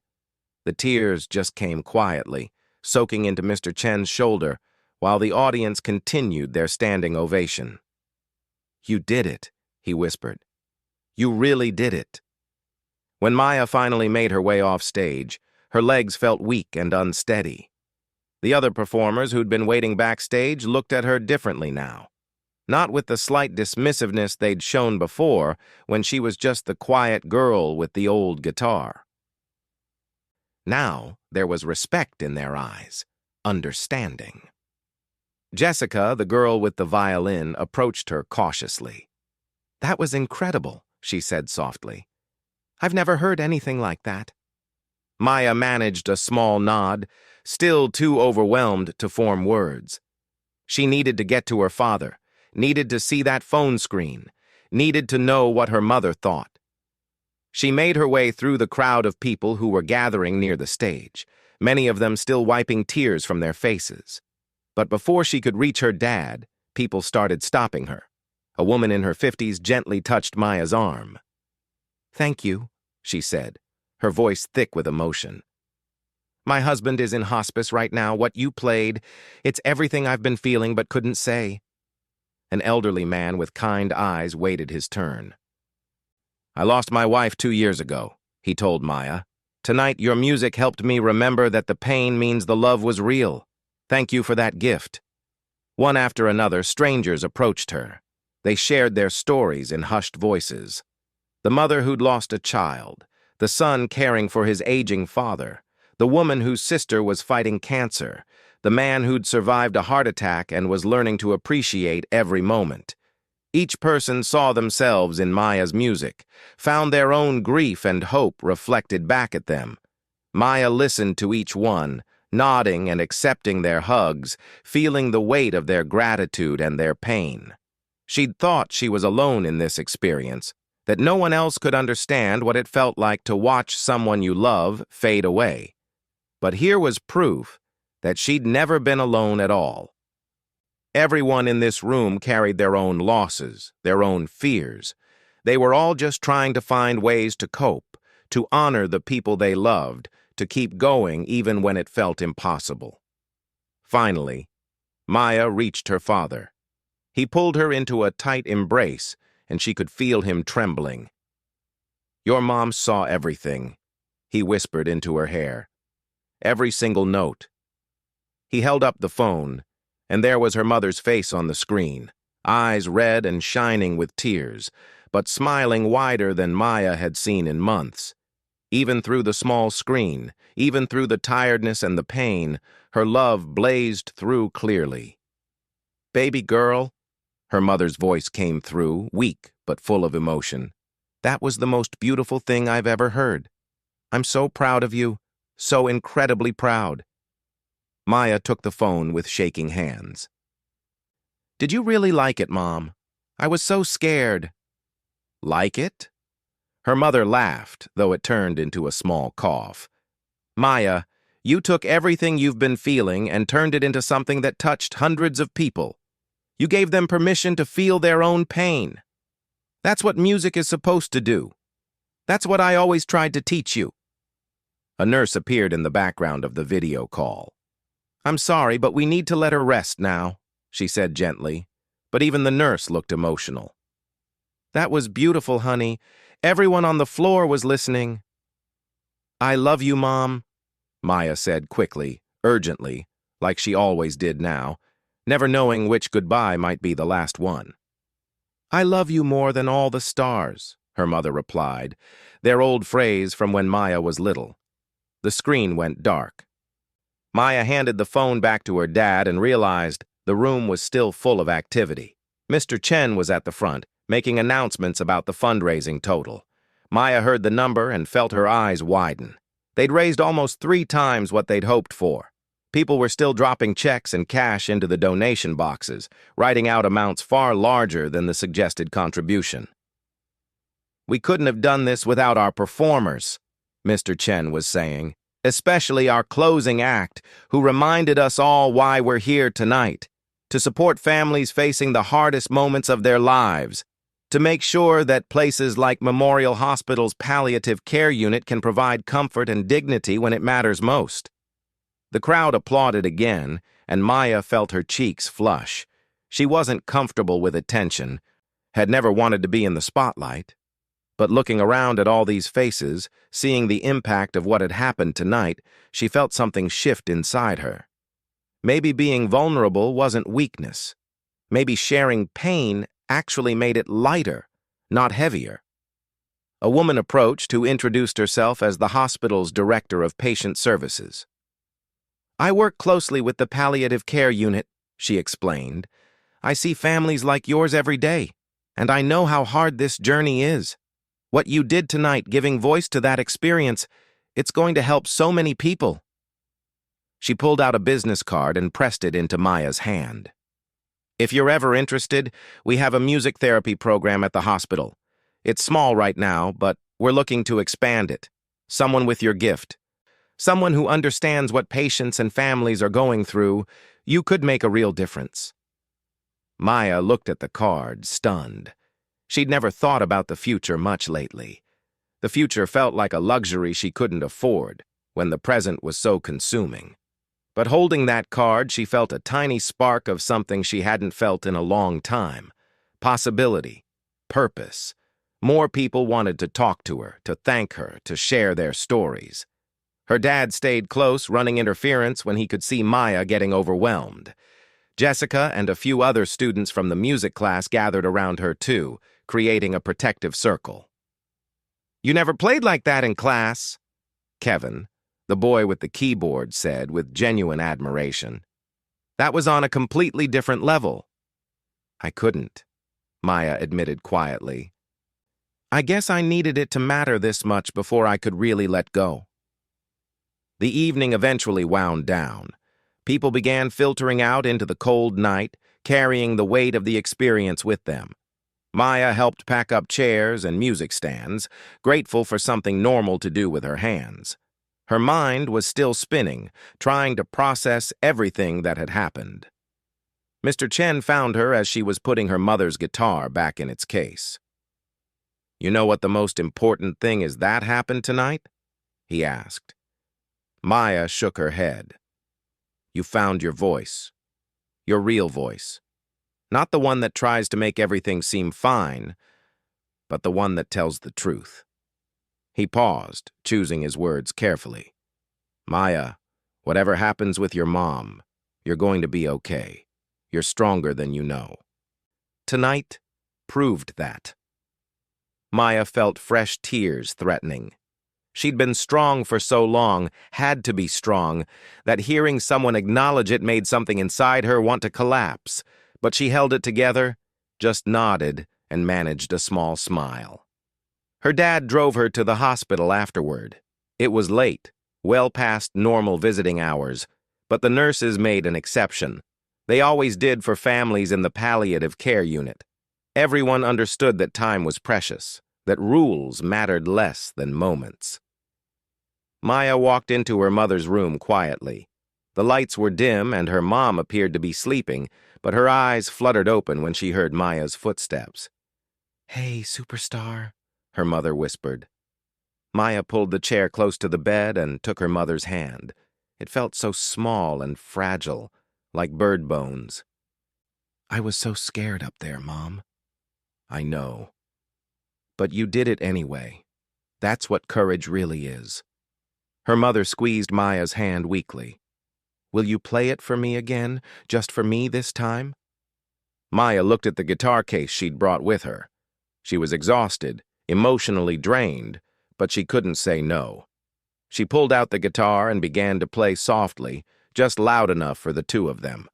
The tears just came quietly, soaking into Mr. Chen's shoulder, while the audience continued their standing ovation. "You did it," he whispered. "You really did it." When Maya finally made her way off stage, her legs felt weak and unsteady. The other performers who'd been waiting backstage looked at her differently now. Not with the slight dismissiveness they'd shown before, when she was just the quiet girl with the old guitar. Now there was respect in their eyes, understanding. Jessica, the girl with the violin, approached her cautiously. "That was incredible," she said softly. "I've never heard anything like that." Maya managed a small nod, still too overwhelmed to form words. She needed to get to her father, needed to see that phone screen, needed to know what her mother thought. She made her way through the crowd of people who were gathering near the stage, many of them still wiping tears from their faces. But before she could reach her dad, people started stopping her. A woman in her 50s gently touched Maya's arm. "Thank you," she said, her voice thick with emotion. "My husband is in hospice right now. What you played, it's everything I've been feeling but couldn't say." An elderly man with kind eyes waited his turn. "I lost my wife 2 years ago," he told Maya. "Tonight, your music helped me remember that the pain means the love was real. Thank you for that gift." One after another, strangers approached her. They shared their stories in hushed voices. The mother who'd lost a child, the son caring for his aging father, the woman whose sister was fighting cancer, the man who'd survived a heart attack and was learning to appreciate every moment. Each person saw themselves in Maya's music, found their own grief and hope reflected back at them. Maya listened to each one, nodding and accepting their hugs, feeling the weight of their gratitude and their pain. She'd thought she was alone in this experience, that no one else could understand what it felt like to watch someone you love fade away. But here was proof that she'd never been alone at all. Everyone in this room carried their own losses, their own fears. They were all just trying to find ways to cope, to honor the people they loved, to keep going even when it felt impossible. Finally, Maya reached her father. He pulled her into a tight embrace, and she could feel him trembling. "Your mom saw everything," he whispered into her hair. "Every single note." He held up the phone, and there was her mother's face on the screen, eyes red and shining with tears, but smiling wider than Maya had seen in months. Even through the small screen, even through the tiredness and the pain, her love blazed through clearly. "Baby girl," her mother's voice came through, weak but full of emotion. "That was the most beautiful thing I've ever heard. I'm so proud of you, so incredibly proud." Maya took the phone with shaking hands. "Did you really like it, Mom? I was so scared." "Like it?" Her mother laughed, though it turned into a small cough. "Maya, you took everything you've been feeling and turned it into something that touched hundreds of people. You gave them permission to feel their own pain. That's what music is supposed to do. That's what I always tried to teach you." A nurse appeared in the background of the video call. "I'm sorry, but we need to let her rest now," she said gently, but even the nurse looked emotional. That was beautiful, honey. Everyone on the floor was listening. I love you, Mom, Maya said quickly, urgently, like she always did now, never knowing which goodbye might be the last one. I love you more than all the stars, her mother replied, their old phrase from when Maya was little. The screen went dark. Maya handed the phone back to her dad and realized the room was still full of activity. Mr. Chen was at the front, making announcements about the fundraising total. Maya heard the number and felt her eyes widen. They'd raised almost 3 times what they'd hoped for. People were still dropping checks and cash into the donation boxes, writing out amounts far larger than the suggested contribution. We couldn't have done this without our performers, Mr. Chen was saying, especially our closing act, who reminded us all why we're here tonight, to support families facing the hardest moments of their lives, to make sure that places like Memorial Hospital's palliative care unit can provide comfort and dignity when it matters most. The crowd applauded again, and Maya felt her cheeks flush. She wasn't comfortable with attention, had never wanted to be in the spotlight. But looking around at all these faces, seeing the impact of what had happened tonight, she felt something shift inside her. Maybe being vulnerable wasn't weakness. Maybe sharing pain actually made it lighter, not heavier. A woman approached who introduced herself as the hospital's director of patient services. I work closely with the palliative care unit, she explained. I see families like yours every day, and I know how hard this journey is. What you did tonight, giving voice to that experience, it's going to help so many people. She pulled out a business card and pressed it into Maya's hand. If you're ever interested, we have a music therapy program at the hospital. It's small right now, but we're looking to expand it. Someone with your gift. Someone who understands what patients and families are going through, you could make a real difference. Maya looked at the card, stunned. She'd never thought about the future much lately. The future felt like a luxury she couldn't afford, when the present was so consuming. But holding that card, she felt a tiny spark of something she hadn't felt in a long time. Possibility. Purpose. More people wanted to talk to her, to thank her, to share their stories. Her dad stayed close, running interference when he could see Maya getting overwhelmed. Jessica and a few other students from the music class gathered around her too, creating a protective circle. You never played like that in class, Kevin, the boy with the keyboard, said with genuine admiration. That was on a completely different level. I couldn't, Maya admitted quietly. I guess I needed it to matter this much before I could really let go. The evening eventually wound down. People began filtering out into the cold night, carrying the weight of the experience with them. Maya helped pack up chairs and music stands, grateful for something normal to do with her hands. Her mind was still spinning, trying to process everything that had happened. Mr. Chen found her as she was putting her mother's guitar back in its case. You know what the most important thing is that happened tonight? He asked. Maya shook her head. You found your voice. Your real voice. Not the one that tries to make everything seem fine, but the one that tells the truth. He paused, choosing his words carefully. Maya, whatever happens with your mom, you're going to be okay. You're stronger than you know. Tonight proved that. Maya felt fresh tears threatening. She'd been strong for so long, had to be strong, that hearing someone acknowledge it made something inside her want to collapse. But she held it together, just nodded, and managed a small smile. Her dad drove her to the hospital afterward. It was late, well past normal visiting hours, but the nurses made an exception. They always did for families in the palliative care unit. Everyone understood that time was precious, that rules mattered less than moments. Maya walked into her mother's room quietly. The lights were dim and her mom appeared to be sleeping, but her eyes fluttered open when she heard Maya's footsteps. Hey, superstar, her mother whispered. Maya pulled the chair close to the bed and took her mother's hand. It felt so small and fragile, like bird bones. I was so scared up there, Mom. I know, But you did it anyway. That's what courage really is. Her mother squeezed Maya's hand weakly. Will you play it for me again, just for me this time? Maya looked at the guitar case she'd brought with her. She was exhausted, emotionally drained, but she couldn't say no. She pulled out the guitar and began to play softly, just loud enough for the two of them.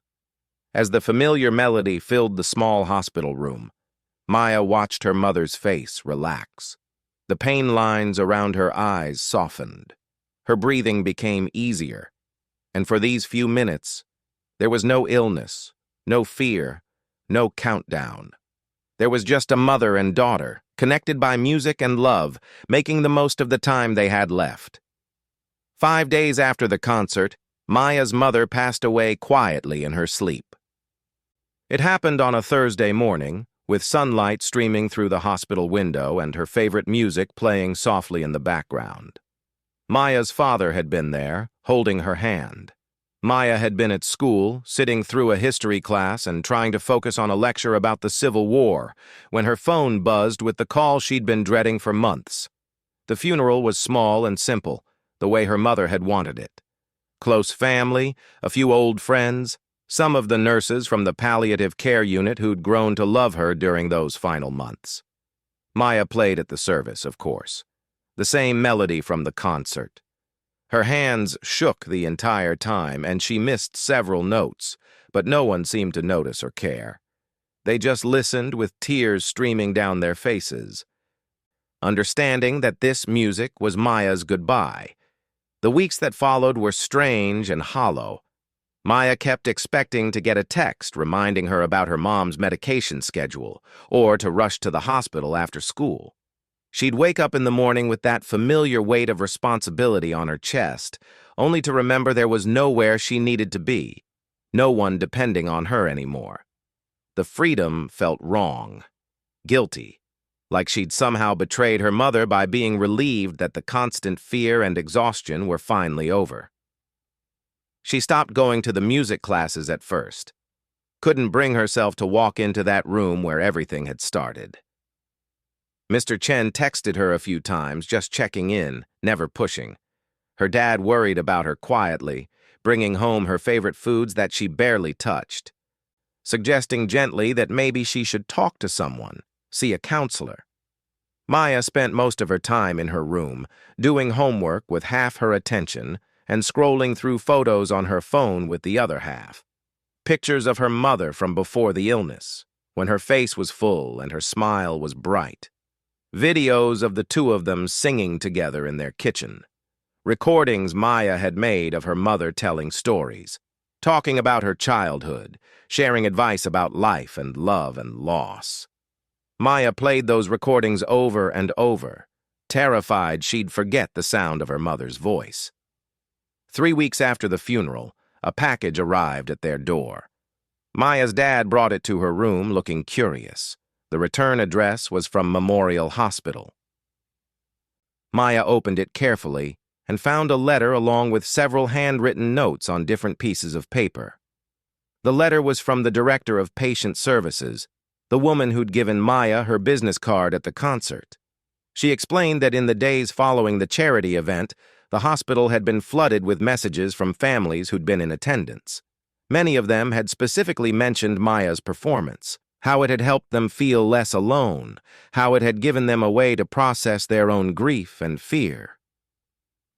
As the familiar melody filled the small hospital room, Maya watched her mother's face relax. The pain lines around her eyes softened. Her breathing became easier. And for these few minutes, there was no illness, no fear, no countdown. There was just a mother and daughter, connected by music and love, making the most of the time they had left. 5 days after the concert, Maya's mother passed away quietly in her sleep. It happened on a Thursday morning, with sunlight streaming through the hospital window and her favorite music playing softly in the background. Maya's father had been there, holding her hand. Maya had been at school, sitting through a history class and trying to focus on a lecture about the Civil War, when her phone buzzed with the call she'd been dreading for months. The funeral was small and simple, the way her mother had wanted it. Close family, a few old friends, some of the nurses from the palliative care unit who'd grown to love her during those final months. Maya played at the service, of course. The same melody from the concert. Her hands shook the entire time, and she missed several notes, but no one seemed to notice or care. They just listened with tears streaming down their faces, understanding that this music was Maya's goodbye. The weeks that followed were strange and hollow. Maya kept expecting to get a text reminding her about her mom's medication schedule, or to rush to the hospital after school. She'd wake up in the morning with that familiar weight of responsibility on her chest, only to remember there was nowhere she needed to be, no one depending on her anymore. The freedom felt wrong, guilty, like she'd somehow betrayed her mother by being relieved that the constant fear and exhaustion were finally over. She stopped going to the music classes at first, couldn't bring herself to walk into that room where everything had started. Mr. Chen texted her a few times, just checking in, never pushing. Her dad worried about her quietly, bringing home her favorite foods that she barely touched, suggesting gently that maybe she should talk to someone, see a counselor. Maya spent most of her time in her room, doing homework with half her attention and scrolling through photos on her phone with the other half. Pictures of her mother from before the illness, when her face was full and her smile was bright. Videos of the two of them singing together in their kitchen. Recordings Maya had made of her mother telling stories, talking about her childhood, sharing advice about life and love and loss. Maya played those recordings over and over, terrified she'd forget the sound of her mother's voice. 3 weeks after the funeral, a package arrived at their door. Maya's dad brought it to her room looking curious. The return address was from Memorial Hospital. Maya opened it carefully and found a letter along with several handwritten notes on different pieces of paper. The letter was from the director of patient services, the woman who'd given Maya her business card at the concert. She explained that in the days following the charity event, the hospital had been flooded with messages from families who'd been in attendance. Many of them had specifically mentioned Maya's performance, how it had helped them feel less alone, how it had given them a way to process their own grief and fear.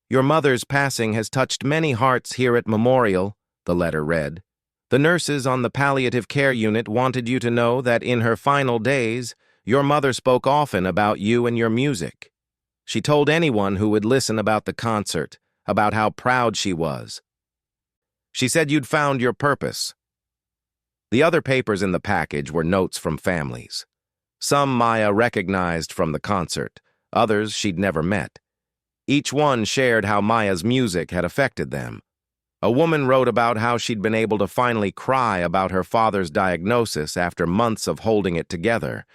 Your mother's passing has touched many hearts here at Memorial, the letter read. The nurses on the palliative care unit wanted you to know that in her final days, your mother spoke often about you and your music. She told anyone who would listen about the concert, about how proud she was. She said you'd found your purpose. The other papers in the package were notes from families. Some Maya recognized from the concert, others she'd never met. Each one shared how Maya's music had affected them. A woman wrote about how she'd been able to finally cry about her father's diagnosis after months of holding it together.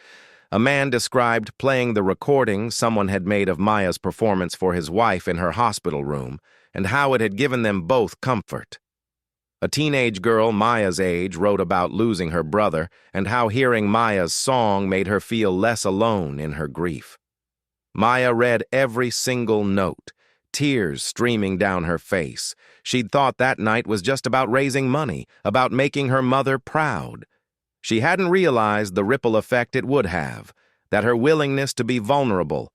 A man described playing the recording someone had made of Maya's performance for his wife in her hospital room and how it had given them both comfort. A teenage girl Maya's age wrote about losing her brother and how hearing Maya's song made her feel less alone in her grief. Maya read every single note, tears streaming down her face. She'd thought that night was just about raising money, about making her mother proud. She hadn't realized the ripple effect it would have, that her willingness to be vulnerable,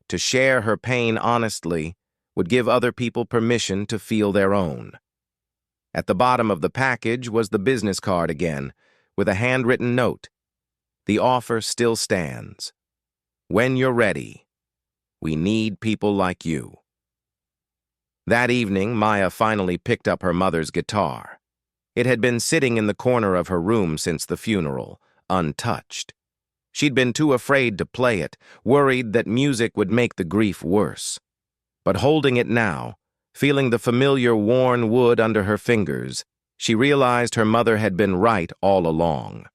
to share her pain honestly, would give other people permission to feel their own. At the bottom of the package was the business card again, with a handwritten note. The offer still stands. When you're ready, we need people like you. That evening, Maya finally picked up her mother's guitar. It had been sitting in the corner of her room since the funeral, untouched. She'd been too afraid to play it, worried that music would make the grief worse. But holding it now, feeling the familiar worn wood under her fingers, she realized her mother had been right all along.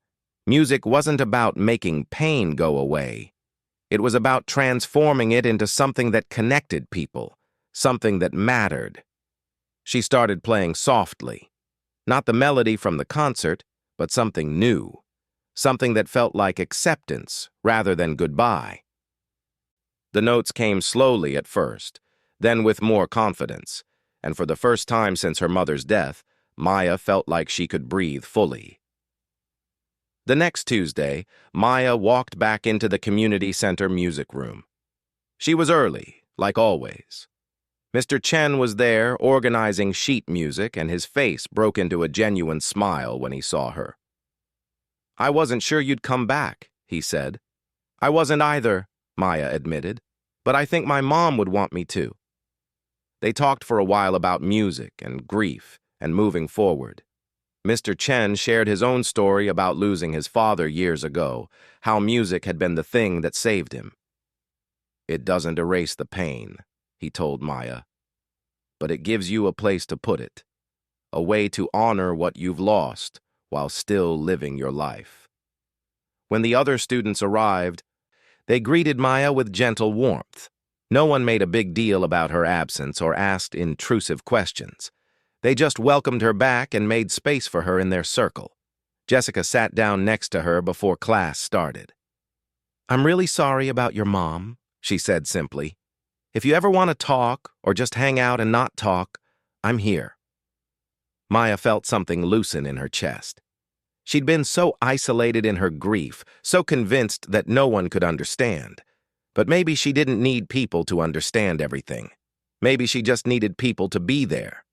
Music wasn't about making pain go away. It was about transforming it into something that connected people, something that mattered. She started playing softly. Not the melody from the concert, but something new. Something that felt like acceptance rather than goodbye. The notes came slowly at first, then with more confidence, and for the first time since her mother's death, Maya felt like she could breathe fully. The next Tuesday, Maya walked back into the community center music room. She was early, like always. Mr. Chen was there, organizing sheet music, and his face broke into a genuine smile when he saw her. "I wasn't sure you'd come back," he said. "I wasn't either," Maya admitted, "but I think my mom would want me to." They talked for a while about music and grief and moving forward. Mr. Chen shared his own story about losing his father years ago, how music had been the thing that saved him. "It doesn't erase the pain," he told Maya, "but it gives you a place to put it, a way to honor what you've lost while still living your life." When the other students arrived, they greeted Maya with gentle warmth. No one made a big deal about her absence or asked intrusive questions. They just welcomed her back and made space for her in their circle. Jessica sat down next to her before class started. "I'm really sorry about your mom," she said simply. "If you ever want to talk or just hang out and not talk, I'm here." Maya felt something loosen in her chest. She'd been so isolated in her grief, so convinced that no one could understand. But maybe she didn't need people to understand everything. Maybe she just needed people to be there.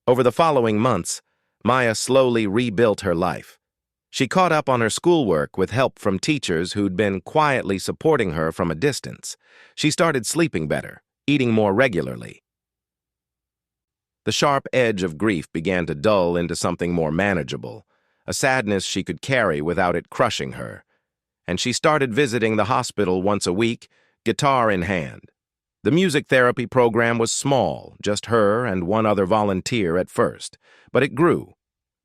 Over the following months, Maya slowly rebuilt her life. She caught up on her schoolwork with help from teachers who'd been quietly supporting her from a distance. She started sleeping better, eating more regularly. The sharp edge of grief began to dull into something more manageable, a sadness she could carry without it crushing her. And she started visiting the hospital once a week, guitar in hand. The music therapy program was small, just her and one other volunteer at first, but it grew.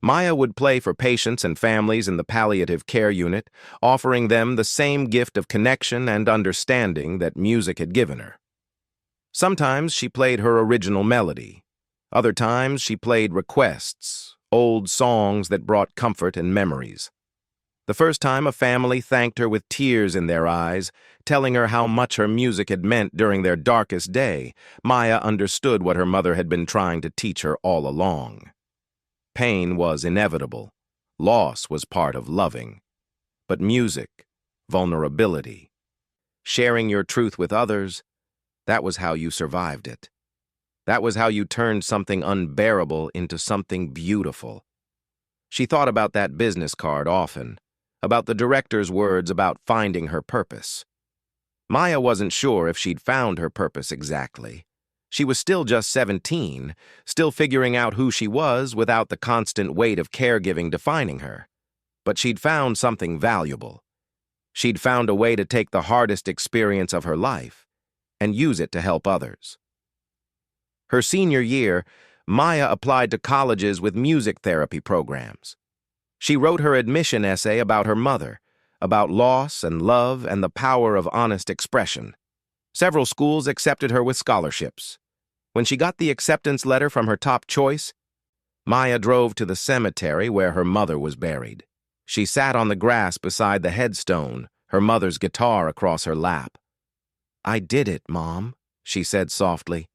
Maya would play for patients and families in the palliative care unit, offering them the same gift of connection and understanding that music had given her. Sometimes she played her original melody. Other times she played requests, old songs that brought comfort and memories. The first time a family thanked her with tears in their eyes, telling her how much her music had meant during their darkest day, Maya understood what her mother had been trying to teach her all along. Pain was inevitable. Loss was part of loving. But music, vulnerability, sharing your truth with others, that was how you survived it. That was how you turned something unbearable into something beautiful. She thought about that business card often, about the director's words about finding her purpose. Maya wasn't sure if she'd found her purpose exactly. She was still just 17, still figuring out who she was without the constant weight of caregiving defining her. But she'd found something valuable. She'd found a way to take the hardest experience of her life and use it to help others. Her senior year, Maya applied to colleges with music therapy programs. She wrote her admission essay about her mother, about loss and love and the power of honest expression. Several schools accepted her with scholarships. When she got the acceptance letter from her top choice, Maya drove to the cemetery where her mother was buried. She sat on the grass beside the headstone, her mother's guitar across her lap. "I did it, Mom," she said softly.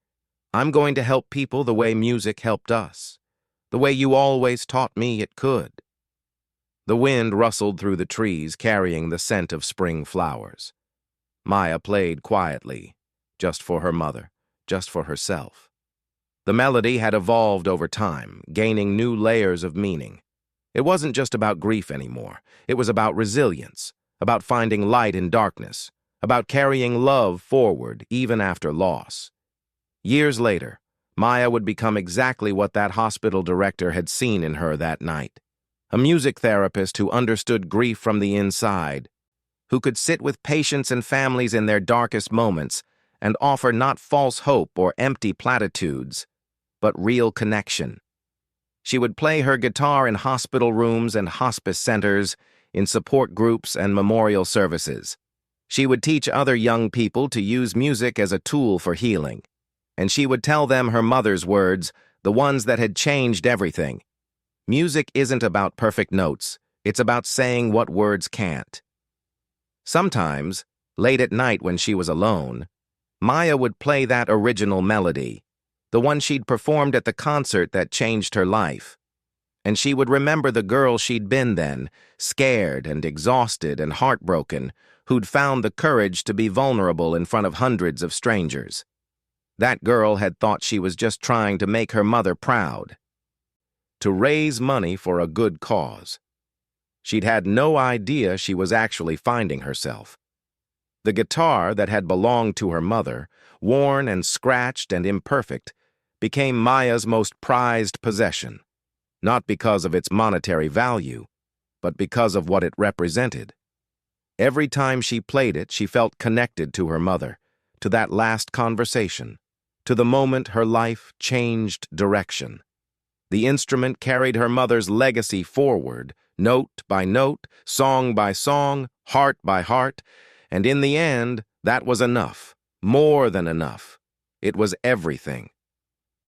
"I'm going to help people the way music helped us, the way you always taught me it could." The wind rustled through the trees, carrying the scent of spring flowers. Maya played quietly, just for her mother, just for herself. The melody had evolved over time, gaining new layers of meaning. It wasn't just about grief anymore. It was about resilience, about finding light in darkness, about carrying love forward even after loss. Years later, Maya would become exactly what that hospital director had seen in her that night. A music therapist who understood grief from the inside, who could sit with patients and families in their darkest moments and offer not false hope or empty platitudes, but real connection. She would play her guitar in hospital rooms and hospice centers, in support groups and memorial services. She would teach other young people to use music as a tool for healing. And she would tell them her mother's words, the ones that had changed everything. Music isn't about perfect notes. It's about saying what words can't. Sometimes, late at night when she was alone, Maya would play that original melody, the one she'd performed at the concert that changed her life. And she would remember the girl she'd been then, scared and exhausted and heartbroken, who'd found the courage to be vulnerable in front of hundreds of strangers. That girl had thought she was just trying to make her mother proud, to raise money for a good cause. She'd had no idea she was actually finding herself. The guitar that had belonged to her mother, worn and scratched and imperfect, became Maya's most prized possession, not because of its monetary value, but because of what it represented. Every time she played it, she felt connected to her mother, to that last conversation, to the moment her life changed direction. The instrument carried her mother's legacy forward, note by note, song by song, heart by heart, and in the end, that was enough, more than enough. It was everything.